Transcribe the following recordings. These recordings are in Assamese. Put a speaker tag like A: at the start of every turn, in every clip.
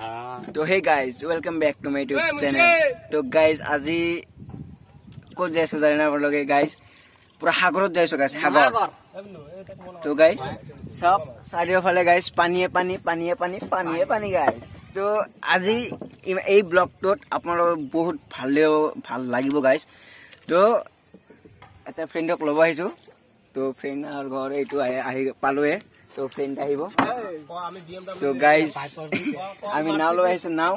A: तो hey guys welcome back to my YouTube channel. तो गाइस আজি को जैसो जाना आप लोग गाइस पूरा सागरत जैसो गाइस सागर। तो गाइस सब चारियो फाले गाइस पानीए पानी पानीए पानी पानीए पानी गाइस। तो আজি এই ব্লগটোত আপোনালোক বহুত ভাল লাগিব গাইস। তো এটা ফ্ৰেণ্ডক লব আহিছো। তো ফ্ৰেণ্ড আর ঘর এইটো আহি পালোয়ে। तो फ्रेंड आहिबो तो गाइस आमी नाव লৈ আহিছো नाव।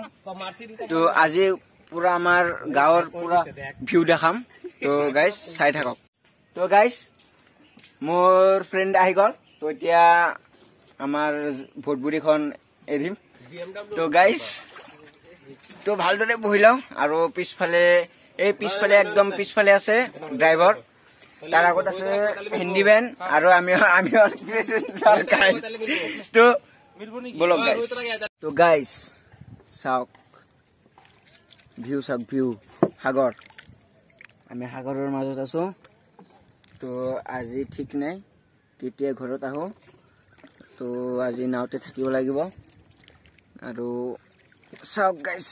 A: तो আজি पूरा आमार गाँवर पूरा ভিউ দেখাম। तो गाइस চাই থাকক। तो गाइस मोर फ्रेंड आहि गल। तो এতিয়া आमार ভোটবুড়িখন এৰিম। तो गाइस तो ভালদৰে বহিলাও আৰু পিছফালে একদম পিছফালে আছে ড্ৰাইভাৰ। तार आगत আছে हिंदी बैन और तो बोलो गाइस। तो गाइस साउक ভিউ सागर आमी सागरर মাজত आছো। तो আজি ठीक নাই केতিয়া घरत आहो। तो আজি नावते থাকিব লাগিব আৰু साउक गाइस।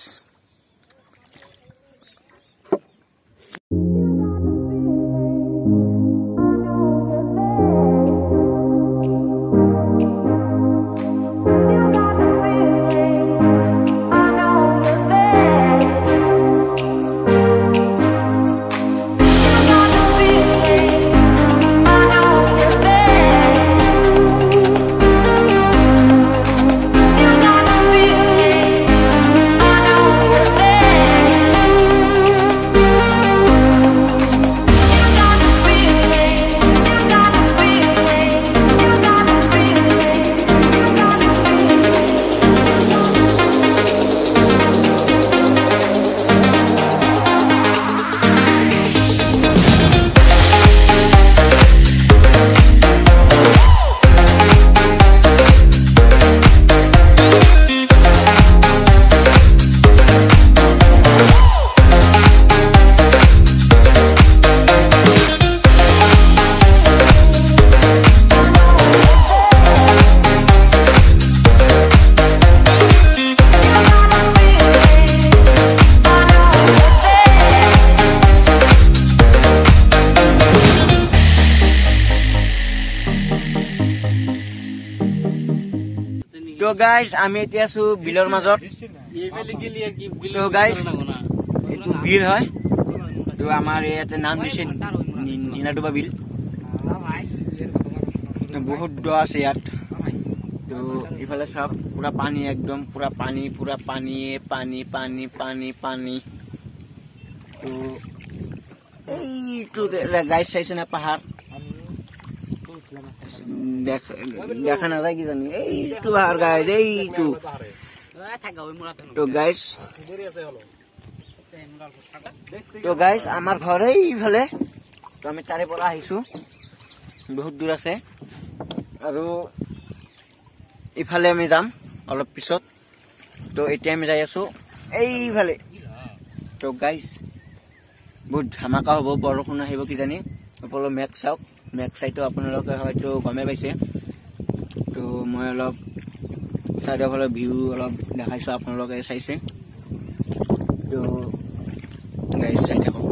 A: तो गाइस आमी এতিয়া আছো বিলৰ মাজত। তো গাইস এটো বিল হয়। তো আমার ইয়াতে নাম দিছে নীলাডুবা বিল। তো বহুত দ আছে ইয়াত। তো ইফালে সব পুরা পানি একদম পুরা পানি পানি পানি পানি পানি। তো এইটো গাইস চাইছে না পাহাড় দেখা না যায় কি জানি এইটো আর গাইস এইটো। তো গাইস আমার ঘর এইফালে। তো আমি তাৰে পৰা আহিছো বহুত দূৰ আছে আৰু ইফালে আমি যাম অলপ পিছত। তো এতিয়া আমি যাই আছো এইফালে। তো গাইস বহুত ধামাকা হ'ব বৰষুণ আহিব কি জানি। ওপৰৰ মেঘ চাওক মেঘ চাইটো আপোনালোকে হয়তো গমে পাইছে। তো মই অলপ চাৰিওফালে ভিউ অলপ দেখাইছো আপোনালোকে চাইছে। তো গাইস চাই থাকক।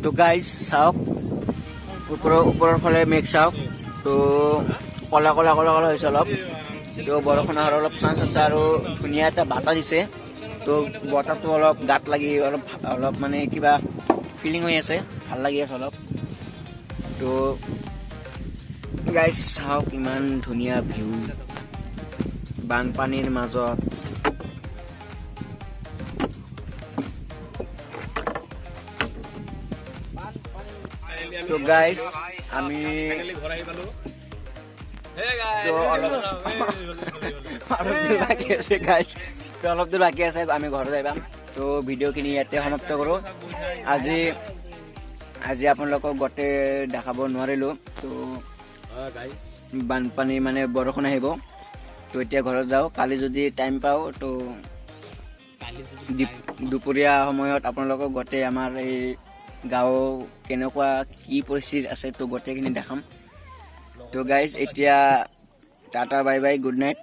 A: तो गाइस চাওক ওপৰৰ ফালে মেঘ চাওক। তো কলা কলা কলা কলা হৈছে অলপ। তো বৰষুণ অহাৰ অলপ চান্স আছে আৰু ধুনীয়া এটা বতাহ দিছে। তো বতাহটো অলপ গাত লাগি অলপ মানে কিবা ফিলিং হৈ আছে ভাল লাগি আছে অলপ। তো গাইস চাওক ইমান ধুনীয়া ভিউ বানপানীৰ মাজত। तो गाइस আমি তো অলপ বাকি আছে গাইস। তো অলপ দূৰ বাকী আছে আমি ঘৰত যাই পাম তো ভিডিঅ'খিনি ইয়াতে সমাপ্ত কৰোঁ আজি আপোনালোকক গোটেই দেখাব নোৱাৰিলোঁ তো বানপানী মানে বৰষুণ আহিব তো এতিয়া ঘৰত যাওঁ কালি যদি টাইম পাওঁ তো দুপৰীয়া সময়ত আপোনালোকক গোটেই আমাৰ এই গাঁও কেনেকুৱা কি পৰিস্থিতি আছে তো গোটেইখিনি দেখাম তো গাইজ এতিয়া tata bye bye good night